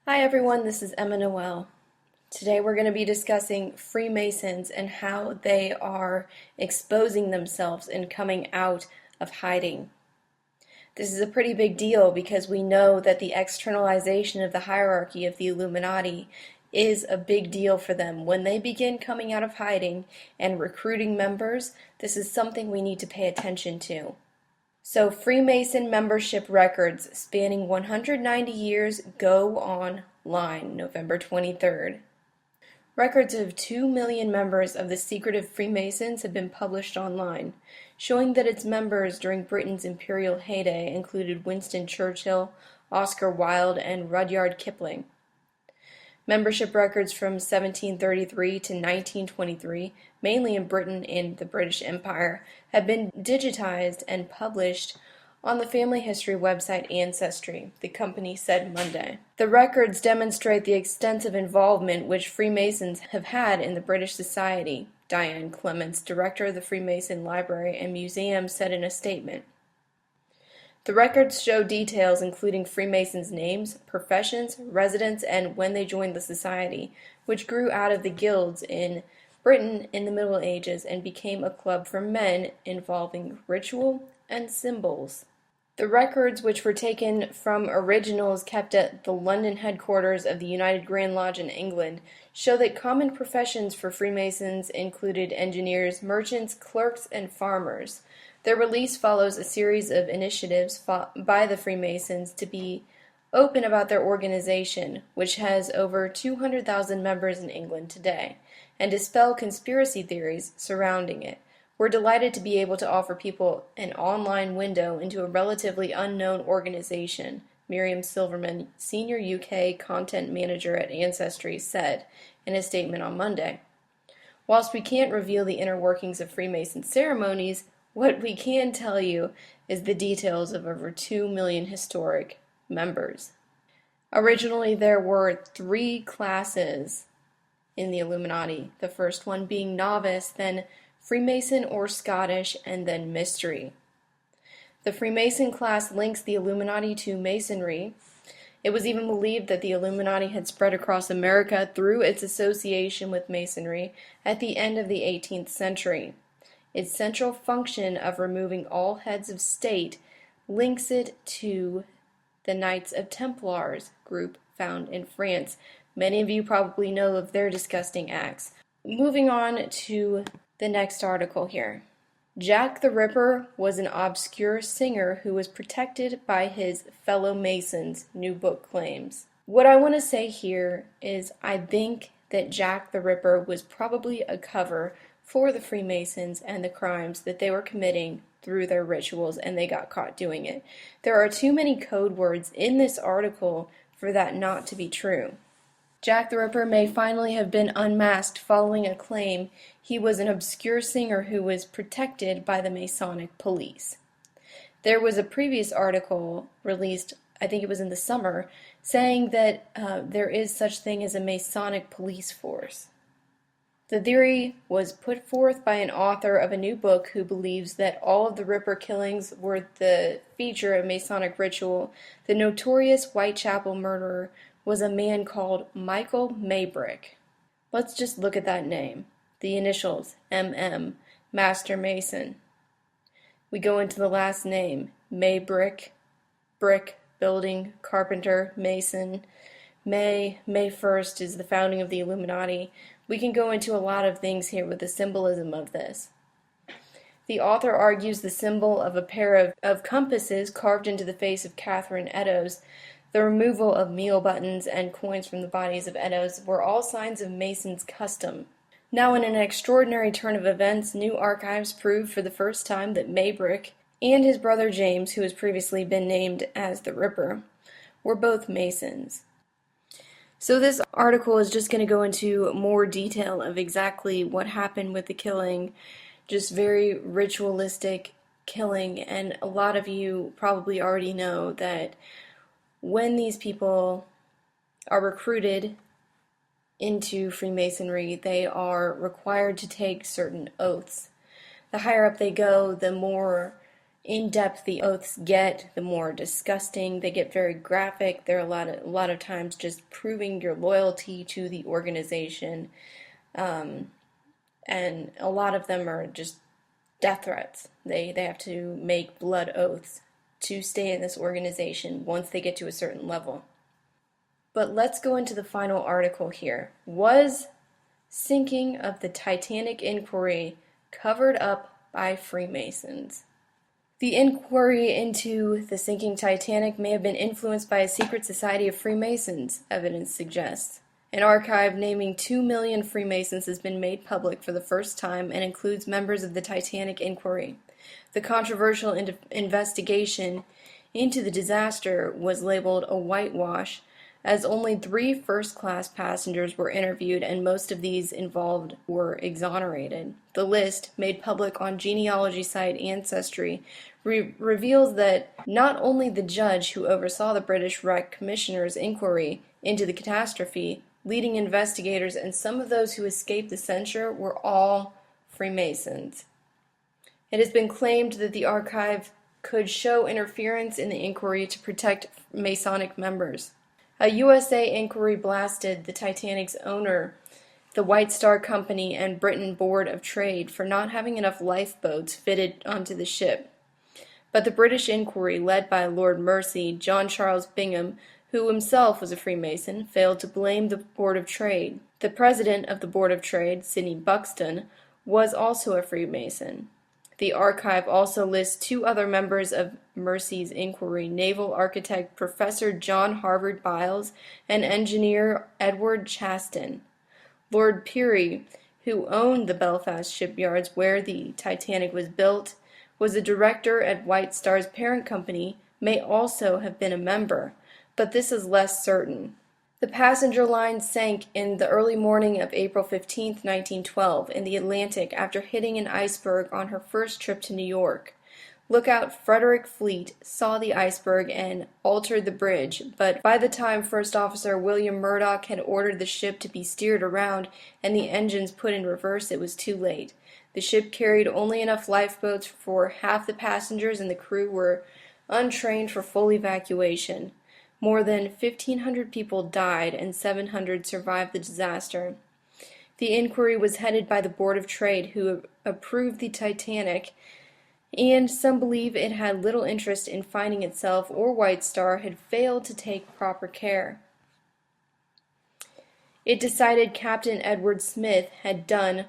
Hi everyone, this is Emma Noel. Today we're going to be discussing Freemasons and how they are exposing themselves and coming out of hiding. This is a pretty big deal because we know that the externalization of the hierarchy of the Illuminati is a big deal for them. When they begin coming out of hiding and recruiting members, this is something we need to pay attention to. So Freemason membership records spanning 190 years go online November 23rd. Records of 2 million members of the secretive Freemasons have been published online, showing that its members during Britain's imperial heyday included Winston Churchill, Oscar Wilde, and Rudyard Kipling. Membership records from 1733 to 1923, mainly in Britain and the British Empire, have been digitized and published on the family history website Ancestry, the company said Monday. The records demonstrate the extensive involvement which Freemasons have had in the British society, Diane Clements, director of the Freemason Library and Museum, said in a statement. The records show details including Freemasons' names, professions, residence, and when they joined the society, which grew out of the guilds in Britain in the Middle Ages and became a club for men involving ritual and symbols. The records, which were taken from originals kept at the London headquarters of the United Grand Lodge in England, show that common professions for Freemasons included engineers, merchants, clerks, and farmers. Their release follows a series of initiatives by the Freemasons to be open about their organization, which has over 200,000 members in England today, and dispel conspiracy theories surrounding it. We're delighted to be able to offer people an online window into a relatively unknown organization, Miriam Silverman, Senior UK Content Manager at Ancestry, said in a statement on Monday. Whilst we can't reveal the inner workings of Freemason ceremonies, what we can tell you is the details of over 2 million historic members. Originally, there were 3 classes in the Illuminati, the first one being novice, then Freemason or Scottish, and then mystery. The Freemason class links the Illuminati to Masonry. It was even believed that the Illuminati had spread across America through its association with Masonry at the end of the 18th century. Its central function of removing all heads of state links it to the Knights of Templars group found in France. Many of you probably know of their disgusting acts. Moving on to the next article here. Jack the Ripper was an obscure singer who was protected by his fellow Masons, new book claims. What I want to say here is I think that Jack the Ripper was probably a cover for the Freemasons and the crimes that they were committing through their rituals, and they got caught doing it. There are too many code words in this article for that not to be true. Jack the Ripper may finally have been unmasked following a claim he was an obscure singer who was protected by the Masonic police. There was a previous article released, I think it was in the summer, saying that there is such thing as a Masonic police force. The theory was put forth by an author of a new book who believes that all of the Ripper killings were the feature of Masonic ritual. The notorious Whitechapel murderer was a man called Michael Maybrick. Let's just look at that name. The initials, MM, Master Mason. We go into the last name, Maybrick, brick, building, carpenter, mason. May 1st is the founding of the Illuminati. We can go into a lot of things here with the symbolism of this. The author argues the symbol of a pair of compasses carved into the face of Catherine Eddowes, the removal of meal buttons and coins from the bodies of Eddowes were all signs of Mason's custom. Now, in an extraordinary turn of events, new archives prove for the first time that Maybrick and his brother James, who has previously been named as the Ripper, were both Masons. So this article is just going to go into more detail of exactly what happened with the killing, just very ritualistic killing, and a lot of you probably already know that when these people are recruited into Freemasonry, they are required to take certain oaths. The higher up they go, the more in-depth the oaths get, the more disgusting. They get very graphic. They're a lot of times just proving your loyalty to the organization. And a lot of them are just death threats. They have to make blood oaths to stay in this organization once they get to a certain level. But let's go into the final article here. Was sinking of the Titanic inquiry covered up by Freemasons? The inquiry into the sinking Titanic may have been influenced by a secret society of Freemasons, evidence suggests. An archive naming 2 million Freemasons has been made public for the first time and includes members of the Titanic inquiry. The controversial investigation into the disaster was labeled a whitewash, as only 3 first-class passengers were interviewed and most of these involved were exonerated. The list, made public on genealogy site Ancestry, reveals that not only the judge who oversaw the British Wreck Commissioner's inquiry into the catastrophe, leading investigators, and some of those who escaped the censure were all Freemasons. It has been claimed that the archive could show interference in the inquiry to protect Masonic members. A USA inquiry blasted the Titanic's owner, the White Star Company, and Britain Board of Trade for not having enough lifeboats fitted onto the ship. But the British inquiry, led by Lord Mersey, John Charles Bingham, who himself was a Freemason, failed to blame the Board of Trade. The president of the Board of Trade, Sidney Buxton, was also a Freemason. The archive also lists 2 other members of Mersey's inquiry, naval architect Professor John Harvard Biles and engineer Edward Chaston. Lord Peary, who owned the Belfast shipyards where the Titanic was built, was a director at White Star's parent company, may also have been a member, but this is less certain. The passenger line sank in the early morning of April 15, 1912, in the Atlantic after hitting an iceberg on her first trip to New York. Lookout Frederick Fleet saw the iceberg and altered the bridge, but by the time First Officer William Murdoch had ordered the ship to be steered around and the engines put in reverse, it was too late. The ship carried only enough lifeboats for half the passengers, and the crew were untrained for full evacuation. More than 1,500 people died and 700 survived the disaster. The inquiry was headed by the Board of Trade, who approved the Titanic, and some believe it had little interest in finding itself or White Star had failed to take proper care. It decided Captain Edward Smith had done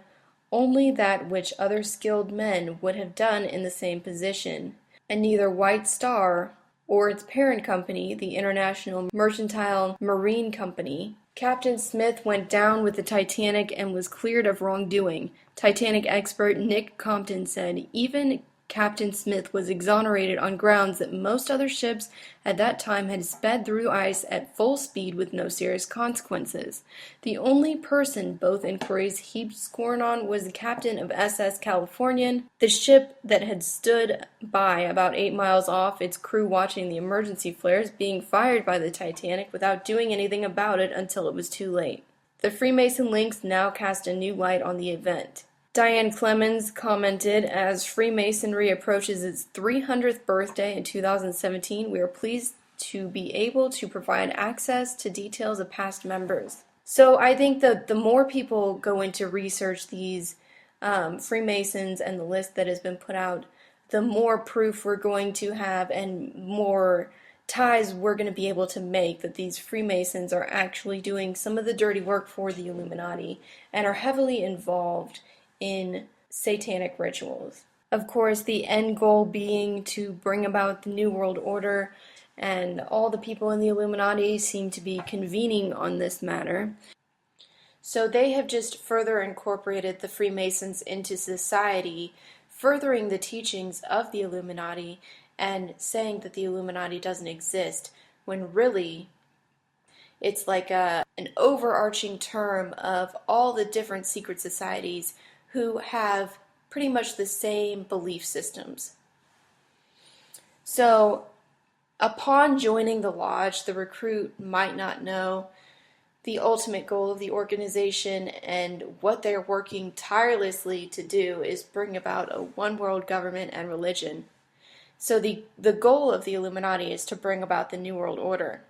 only that which other skilled men would have done in the same position, and neither White Star or its parent company, the International Mercantile Marine Company. Captain Smith went down with the Titanic and was cleared of wrongdoing. Titanic expert Nick Compton said even Captain Smith was exonerated on grounds that most other ships at that time had sped through ice at full speed with no serious consequences. The only person both inquiries heaped scorn on was the captain of SS Californian, the ship that had stood by about 8 miles off, its crew watching the emergency flares being fired by the Titanic without doing anything about it until it was too late. The Freemason links now cast a new light on the event. Diane Clemens commented, as Freemasonry approaches its 300th birthday in 2017, we are pleased to be able to provide access to details of past members. So I think that the more people go into research these Freemasons and the list that has been put out, the more proof we're going to have and more ties we're going to be able to make that these Freemasons are actually doing some of the dirty work for the Illuminati and are heavily involved in satanic rituals. Of course, the end goal being to bring about the New World Order, and all the people in the Illuminati seem to be convening on this matter. So they have just further incorporated the Freemasons into society, furthering the teachings of the Illuminati and saying that the Illuminati doesn't exist, when really it's like an overarching term of all the different secret societies who have pretty much the same belief systems. So, upon joining the lodge, the recruit might not know the ultimate goal of the organization, and what they're working tirelessly to do is bring about a one-world government and religion. So the goal of the Illuminati is to bring about the New World Order.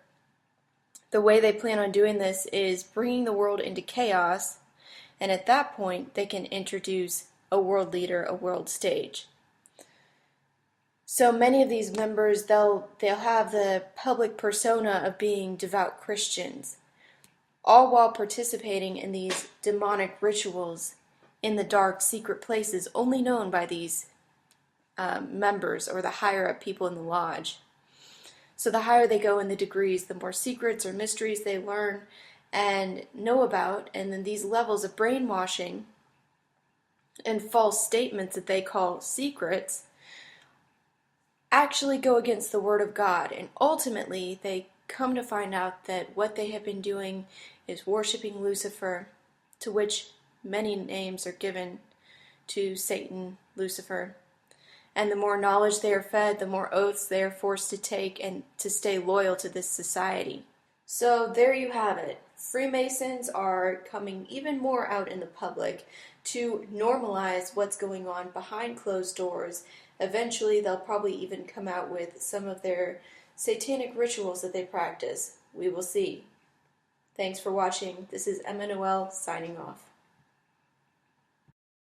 The way they plan on doing this is bringing the world into chaos, and at that point they can introduce a world leader, a world stage. So many of these members, they'll have the public persona of being devout Christians, all while participating in these demonic rituals in the dark, secret places only known by these members or the higher up people in the lodge. So the higher they go in the degrees, the more secrets or mysteries they learn and know about, and then these levels of brainwashing and false statements that they call secrets actually go against the Word of God, and ultimately they come to find out that what they have been doing is worshiping Lucifer, to which many names are given to Satan, Lucifer. And the more knowledge they are fed, the more oaths they are forced to take and to stay loyal to this society. So there you have it. Freemasons are coming even more out in the public to normalize what's going on behind closed doors. Eventually, they'll probably even come out with some of their satanic rituals that they practice. We will see. Thanks for watching. This is Emma Noel signing off.